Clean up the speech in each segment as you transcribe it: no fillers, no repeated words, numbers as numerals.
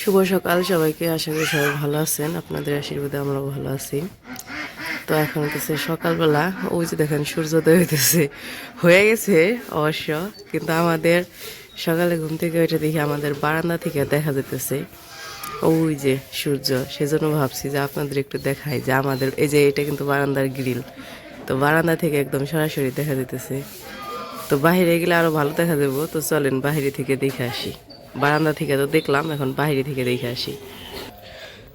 শুভ সকাল সবাইকে। আশা করি সবাই ভালো আছেন, আপনাদের আশীর্বাদে আমরাও ভালো আছি। তো এখন হচ্ছে সকালবেলা, ওই যে দেখেন সূর্যোদয় হয়ে গেছে অবশ্য, কিন্তু আমাদের সকালে ঘুম থেকে ওইটা দেখি আমাদের বারান্দা থেকে দেখা যেতেছে ওই যে সূর্য। সেজন্য ভাবছি যে আপনাদের একটু দেখাই যে আমাদের এই যে এটা কিন্তু বারান্দার গ্রিল, তো বারান্দা থেকে একদম সরাসরি দেখা যেতেছে। তো বাহিরে গেলে আরো ভালো দেখা যাবো, তো চলেন বাহিরে থেকে দেখে আসি। বারান্দা থেকে তো দেখলাম, এখন বাহিরে থেকে দেখে আসি।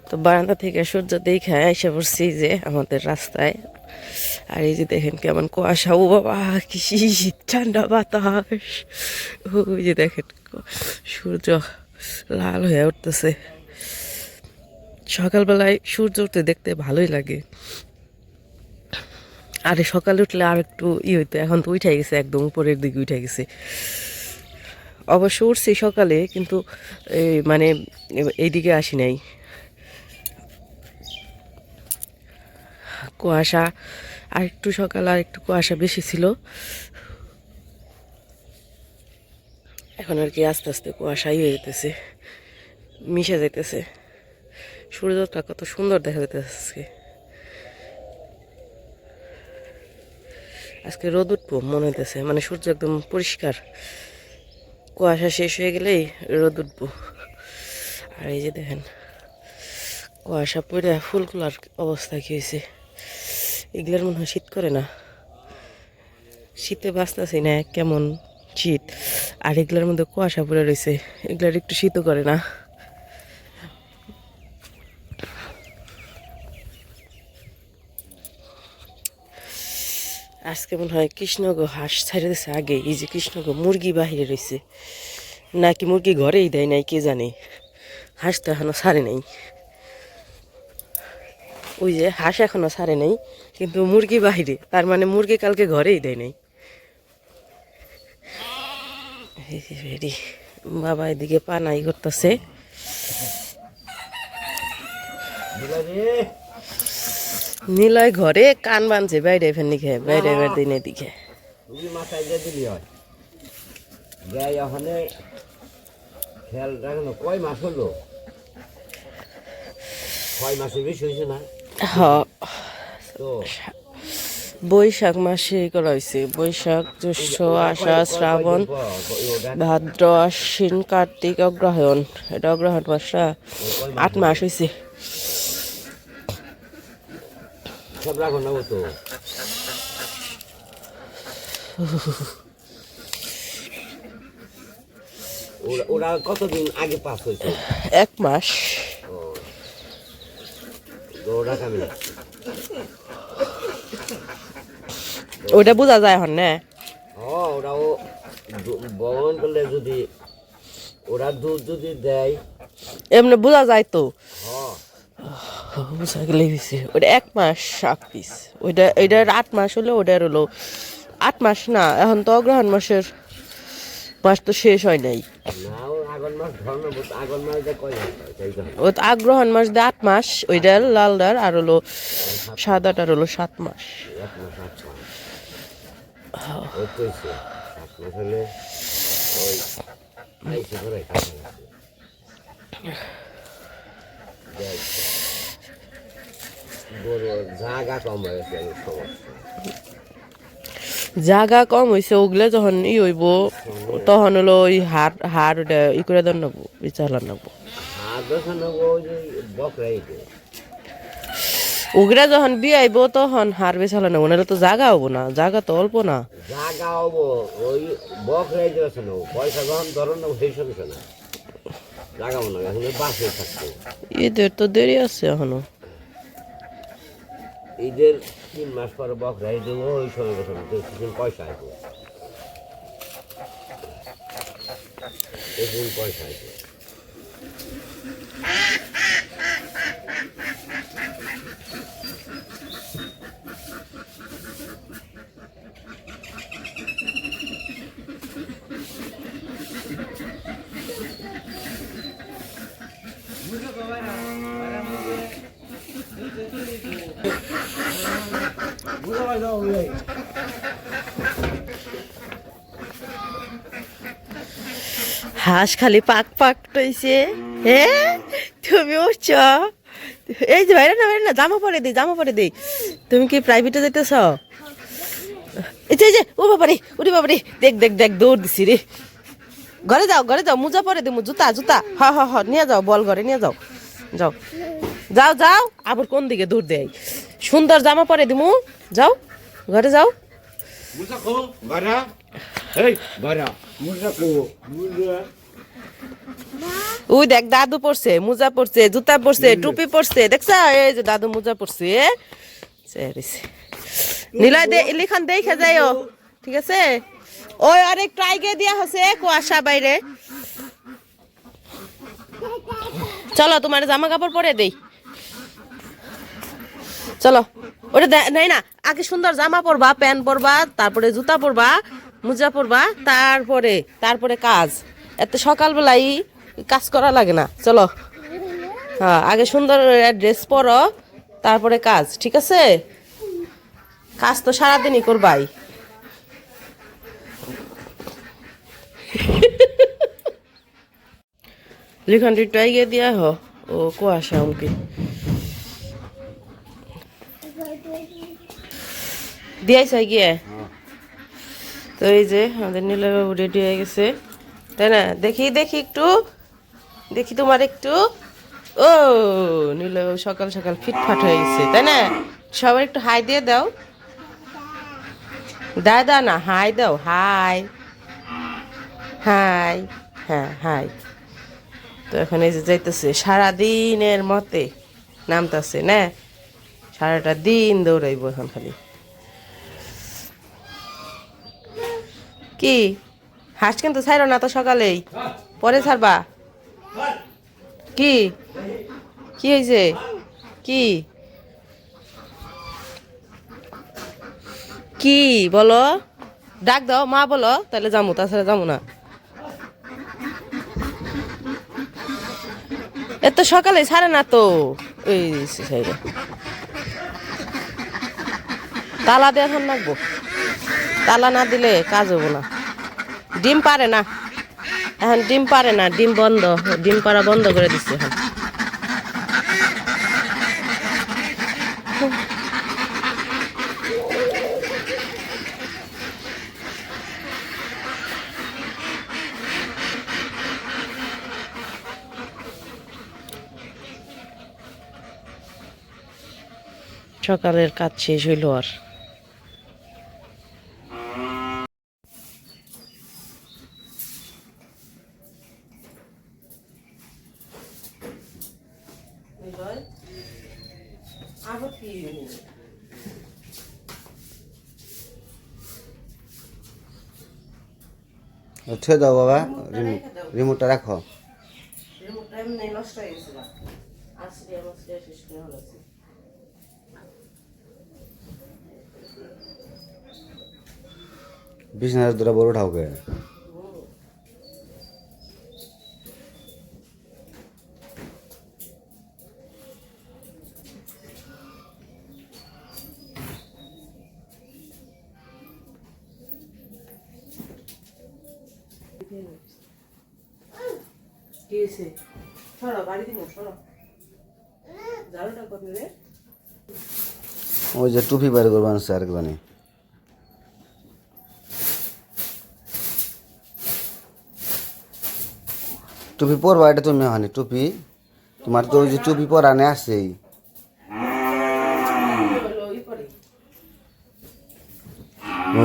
তো বারান্দা থেকে সূর্য দেখে এসে পড়ছি যে আমাদের রাস্তায়। আর এই যে দেখেন কেমন কুয়াশা, ও বাবা কি শীত, ঠান্ডা বাতাস। ওই যে দেখেন সূর্য লাল হয়ে উঠতেছে। সকালবেলায় সূর্য উঠতে দেখতে ভালোই লাগে। আরে সকালে উঠলে আর একটু হইতো, এখন তো উঠে গেছে, একদম উপরের দিকে উঠে গেছে। অবশ্য উঠছি সকালে, কিন্তু মানে এইদিকে আসি নাই। কুয়াশা আর একটু সকাল আর একটু কুয়াশা বেশি ছিল, এখন আর কি আস্তে আস্তে কুয়াশাই হয়ে যেতেছে, মিশে যেতেছে। সূর্যটা কত সুন্দর দেখা যেতেছে আজকে। আজকে রোদ উঠবো মনে হইতেছে, মানে সূর্য একদম পরিষ্কার। কুয়াশা শেষ হয়ে গেলেই রোদ উঠবো। আর এই যে দেখেন কুয়াশা পড়ে ফুলগুলার অবস্থা কি হয়েছে। এগুলার মনে হয় শীত করে না, শীতে বাঁচতেছি না, কেমন শীত। আর এগুলোর মধ্যে কুয়াশা পড়ে রয়েছে, এগুলার একটু শীতও করে না। আজকে মনে হয় কৃষ্ণগো হাঁস ছাড়ে দিয়েছে আগে। এই যে কৃষ্ণগো মুরগি বাহিরে রয়েছে, নাকি মুরগি ঘরেই দেয় নাই কে জানে। হাঁস তো এখনো ছাড়ে নাই। ওই যে হাঁস এখনো ছাড়ে নাই, কিন্তু মুরগি বাহিরে, তার মানে মুরগি কালকে ঘরেই দেয় নাই। বাবা এদিকে পানাই করতেছে। নিলয় ঘরে কান বানছে, বাইরে ফেন দিকে, বাইরে এবার দিনে দিকে। মাথায় দিয়ে দিলি হয় গায়ে ওখানে খেয়াল রাখেন। কয় মাস হলো? 6 মাসের বেশি হয়েছে না? তো বৈশাখ মাসে করা হয়েছে, বৈশাখ জ্যৈষ্ঠ আষাঢ় শ্রাবণ ভাদ্র আশ্বিন কার্তিক অগ্রহায়ণ। এটা অগ্রহায়ণ মাসটা 8 মাস হয়েছে। সব রাখো না তো। ওরা কতদিন আগে পাস হয়েছে? 1 মাস। ওরা কামে ওইটা বোঝা যায় এখন না। ওরাও বহন করলে যদি ওরা দুধ যদি দেয় এমনি বোঝা যায় তো। বোঝা গেলে ওইটা 1 মাস 8 পিস। ওইটা এটার 8 মাস হলো, ওটার হলো 8 মাস না। এখন তো অগ্রহায়ণ মাসের মাস তো শেষ হয় নাই। ও তো অগ্রহায়ণ মাস দিয়ে 8 মাস, ওইটার লালদার আর হলো সাদাটার হলো 7 মাস। জাগা কম হয়েছে, ওগুলো যখন হইব তখন হলো ওই হাড় হাড় ওটা করে দেন নেবো, বিচালান নেবো। ওগুলা যখন বিয়াইব তখন হার বেচালা নেবো, নাহলে তো জাগা হবো না, জাগা তো অল্প না। জাগা হবো ওই বকরাই যাচ্ছে না, পয়সা যখন ধরো না সেই সঙ্গে না জাগাবো না, এখন বাসে থাকতো। ঈদের তো দেরি আছে এখনো। ঈদের 3 মাস পরে বকরাই দেবো, ওই সঙ্গে সঙ্গে পয়সা আসবো, পয়সা আসবো। হাঁস খালি পাক পাক টইছে। হ্যাঁ তুমি উঠছ, এই যে বাইরে না জামা পরে দিই। তুমি কি প্রাইভেটে যেতেছ? এই যে ও বাবারে, ওরে বাবারে, দেখ দেখ দেখ দৌড় দিছি রে। ঘরে যাও মোজা পরে দিমু, জুতা হ নিয়ে যাও, বল ঘরে নিয়ে যাও। যাও আবার কোন দিকে দৌড় দেয়। সুন্দর জামা পরে দিমু, যাও ঘরে যাও। মুসা কো বারা, এই বারা মুসা কো মুসা। ওই দেখ দাদু পড়ছে, মোজা পড়ছে, জুতা পড়ছে, টুপি পড়ছে, দেখছ? এই যে দাদু মোজা পড়ছে। নিলয় দে লিখান দেখে যাইও, ঠিক আছে? ওই আরেক ট্রাইগে দিয়া হচ্ছে কুয়াশা বাইরে। চলো তোমার জামা কাপড় পরে দেই, চলো। ওটা নাই না, আগে সুন্দর জামা পরবা, প্যান্ট পরবা, তারপরে জুতা পরবা, মোজা পরবা, তারপরে কাজ। এত সকালবেলাই কাজ করা লাগে না। চলো, হ্যাঁ আগে সুন্দর ড্রেস পরো, তারপরে কাজ, ঠিক আছে? কাজ তো সারাদিনই করবাই। লিখনটি টাইগে দিয়া হ, ও কুয়াশা অঙ্কি দিয়াইছ গিয়ে। তো এই যে আমাদের নীলবাবু রেডি হয়ে গেছে, তাই না? দেখি একটু দেখি তোমার একটু। ও নীলবাবু সকাল সকাল ফিটফাট হয়ে গেছে, তাই না? সবার একটু হাই দিয়ে দাও, দাদা না হাই দাও, হাই হাই, হ্যাঁ হাই। তো এখন এই যে যাইতেছে সারাদিনের মতে নামতেছে না, সারাটা দিন দৌড়াইব এখন খালি। কি হাঁস কিন্তু ছাড়ো না তো সকালেই, পরে ছাড়বা। কি কি হয়েছে? কি কি বলো? ডাক দাও, মা বলো, তাহলে যাবো, তাছাড়া যাবো না। এত সকালে ছাড়ে না তো। এই তালা দিয়ে এখন রাখবো, তালা না দিলে কাজ হবো না। ডিম পারে না এখন, ডিম পারে না, ডিম বন্ধ, ডিম পাড়া বন্ধ করে দিচ্ছে এখন। সকালের কাজ শেষ হইল আর। উঠে দাও বাবা, রিমোটটা রাখো। বিছানার দুটা বড় ঠাউকে ওই যে টুপি বাইরে করবো আনছে আর একজনে। টুপি পরবা, এটা তুমি হানি টুপি, তোমার তো ওই যে টুপি পরানে আসছেই।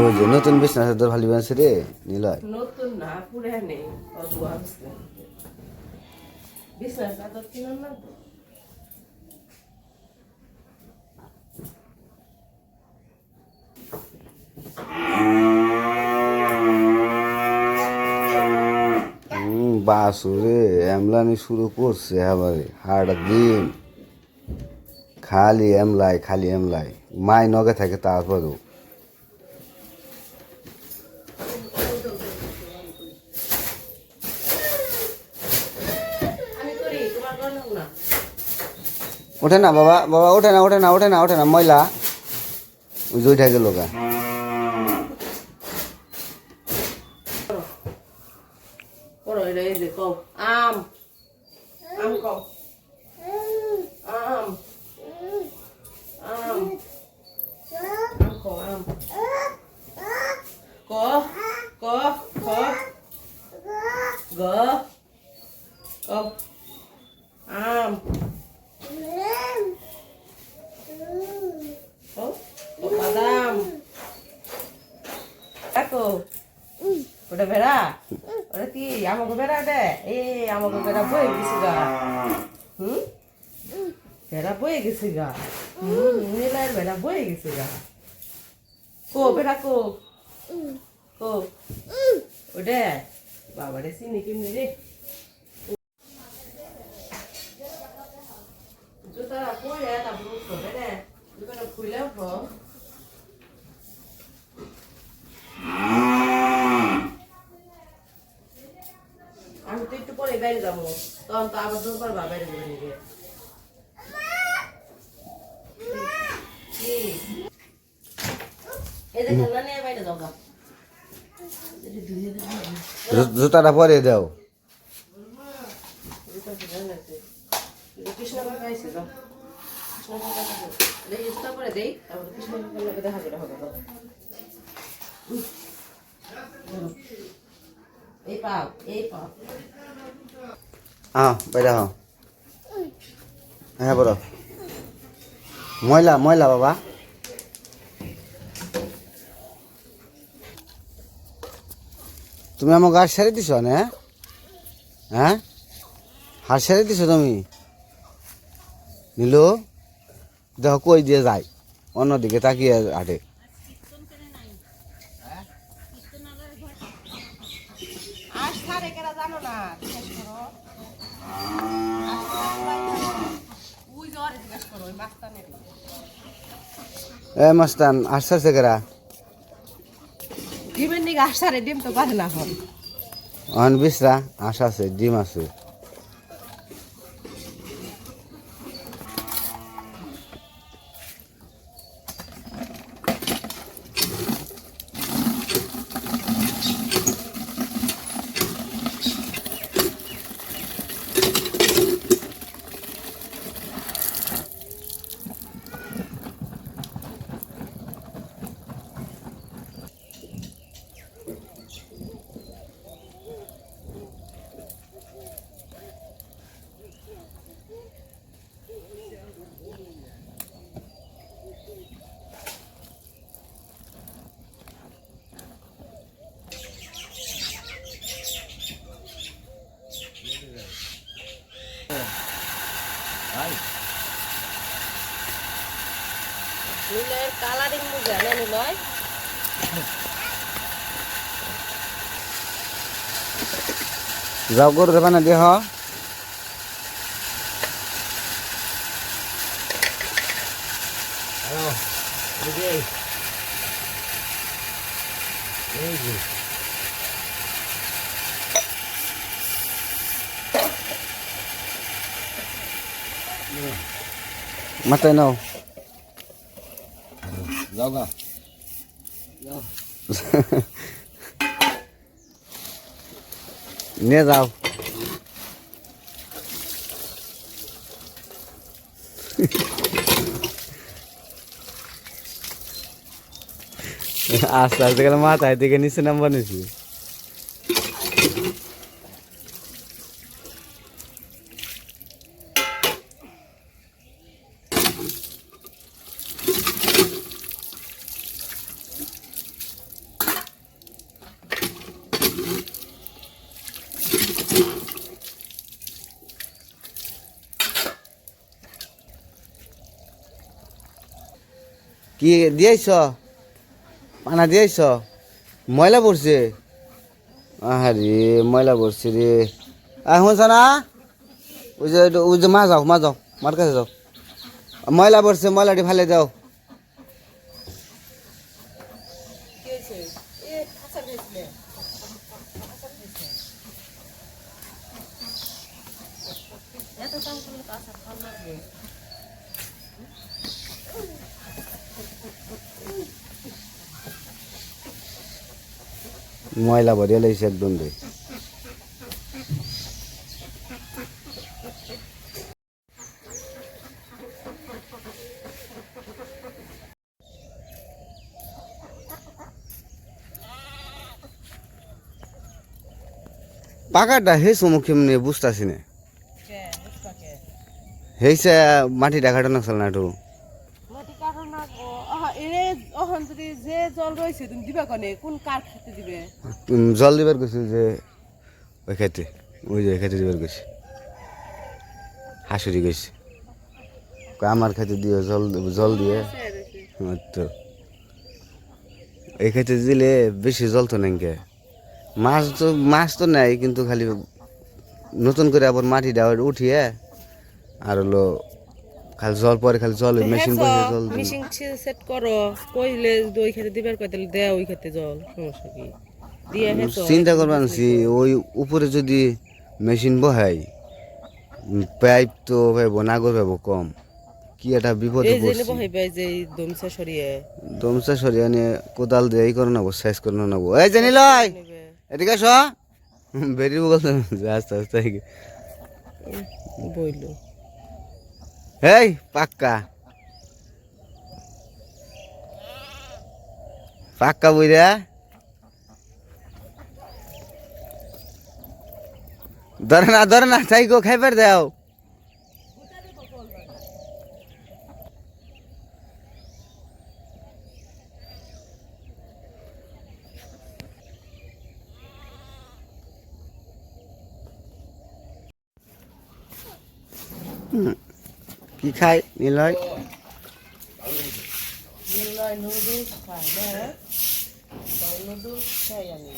ওই যে নতুন বিছনা চাদর ভালি বানছে রে নিলয়। নতুন না পুরানে, বিছনা চাদর কিনুন না তো। বাসুরে এমলানি শুরু করছে আবারে, হাড় দিন খালি এমলাই মাই নগে থাকে। তারপরেও ওঠে না বাবা, ওঠে না ময়লা ওই যে উঠে গেল গা। এই যে আম কও আম আম আম কও আম ক ক খ গ ও আম ও বাদাম দেখো ওটা ভেড়া ওটা কি আমাকে ভেড়া দে আমাকে ভেড়া বয়ে গেছে গা ভেড়া বয়ে গেছে গা নীলার ভেড়া বয়ে গেছে গা কো ভেড়া কো কো ওটা বাবারে চিনি কেমনি রে জুতারা পরে তারপর উঠো রে জুতাটা খুলে উঠো আমি তো একটু পরে বাইরে যাবো তখন তো আবার দরকার বা বাইরে যাবে নিবে এই দেখেন না নিয়ে বাইরে যাও গা জুতাটা পরে দাও কৃষ্ণ খাইছে যাও কৃষ্ণ জুতা পরে দেই তারপর কৃষ্ণ দেখা করে হবে এই পাও বাইরে হ্যাঁ বড় ময়লা ময়লা বাবা তুমি আমাকে হাত সারি দিছ না হ্যাঁ হাত সারি দিছ তুমি নীলু দেখো কই দিয়ে যায় অন্যদিকে তাকিয়ে হাঁটে এ মাস্তান আসছে কেরা ডিমের নিগে আসারে ডিম তো পারে না হন অন বিশ্রা আশা আছে ডিম আছে নীলের কালারিং মুজা না নিলয় যাও গরু দেবা না দেহ মাথায় নাও যাও গা নিয়ে যাও আস্তে আস্তে গেলে মাথায় দিকে নিচে নাম্বার নিছি কি দিয়েছ পানা দিয়েছ ময়লা পড়ছে আরে ময়লা পড়ছে রে শুনছ না ওই যে মা যাও মার কাছে যাও ময়লা পড়ছে ময়লাটি ফেলে দাও ময়লা ভরিয়া লাইছে একদম রে পাকাটা হেসো মুখে এমনি বুঝতেছি না হেসে মাটি ডাকাটা না চল না একটু মাটি কাটো না গো ওহন যদি যে জল রয়েছে তুমি দিবা কনে কোন কার খেতে দিবে জল দিবার গেছি যে ওই খেতে ওই যে খেতে দিবার গেছি হাসুরি গেছি আমার খেতে দিয়ে জল জল দিয়ে তো এই খেতে দিলে বেশি জল তো নেই মাছ তো নেই কিন্তু খালি নতুন করে আবার মাটি দেওয়া উঠিয়ে আর হলো খালি জল পরে খালি জল মেশিন বসে জল মেশিন সেট করো কইলে ওই খেতে দিবার কইতে দেয়া ওই খেতে জল সমস্যা কি দিয়ে হেছো চিন্তা করবেন ওই উপরে যদি মেশিন বহাই পাইপ তো ভাইব নাগর ভাইব কম কি একটা বিপদে এই যে পড়ছি বহাইবে যে দমসা সরিয়ে দমসা সরিয়ে নিয়ে কোদাল দিয়ে করে নেবো শেষ করে নেবো এই জানি লয় এদিকে আস বেরিয়ে বলতে আস্তে আস্তে বইলো এই পাক্কা পাক্কা বইরা ধরে না তাই গো খাইবার দাও কি খাই নিলয় নুডলস খাই না নুডলস খাই আমি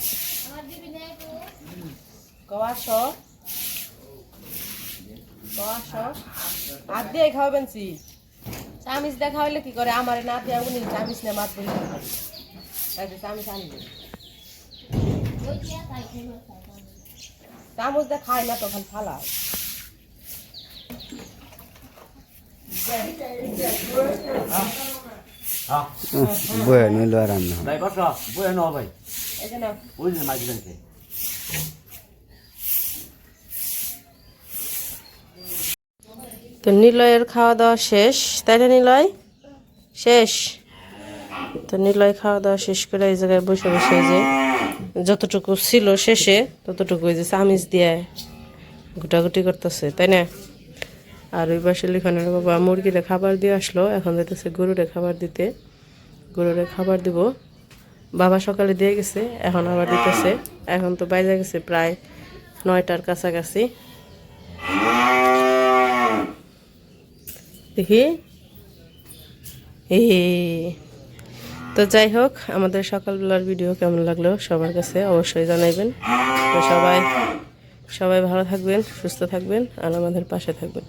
কওয়াশ আর দিয়ে খাওয়াবেন সি চামিচ দেখা হইলে কি করে আমার না দিয়ে উনি চামিচ না মাছ বলি চামিচ আনবে চামচ দিয়ে খাই না তখন ফালা বয়ে নিল আর রান্না ভাই বসো বয়ে নাও ভাই এই যে না ওই যে মাছ দিবেন তো নিলয়ের খাওয়া দাওয়া শেষ তাই না নিলয় শেষ তো নিলয় খাওয়া দাওয়া শেষ করে এই জায়গায় বসে বসে এই যে যতটুকু ছিল শেষে ততটুকু ওই যে চামিচ দিয়ে গুটাগুটি করতেছে তাই না আর ওই পাশে লিখানের বাবা মুরগিরে খাবার দিয়ে আসলো এখন যাইতেছে গরুরে খাবার দিতে গরুরে খাবার দিব বাবা সকালে দিয়ে গেছে এখন আবার দিতেছে এখন তো বাইরে গেছে প্রায় 9টার কাছাকাছি দেখি তো যাই হোক আমাদের সকালবেলার ভিডিও কেমন লাগলো সবার কাছে অবশ্যই জানাইবেন তো সবাই ভালো থাকবেন সুস্থ থাকবেন আর আমাদের পাশে থাকবেন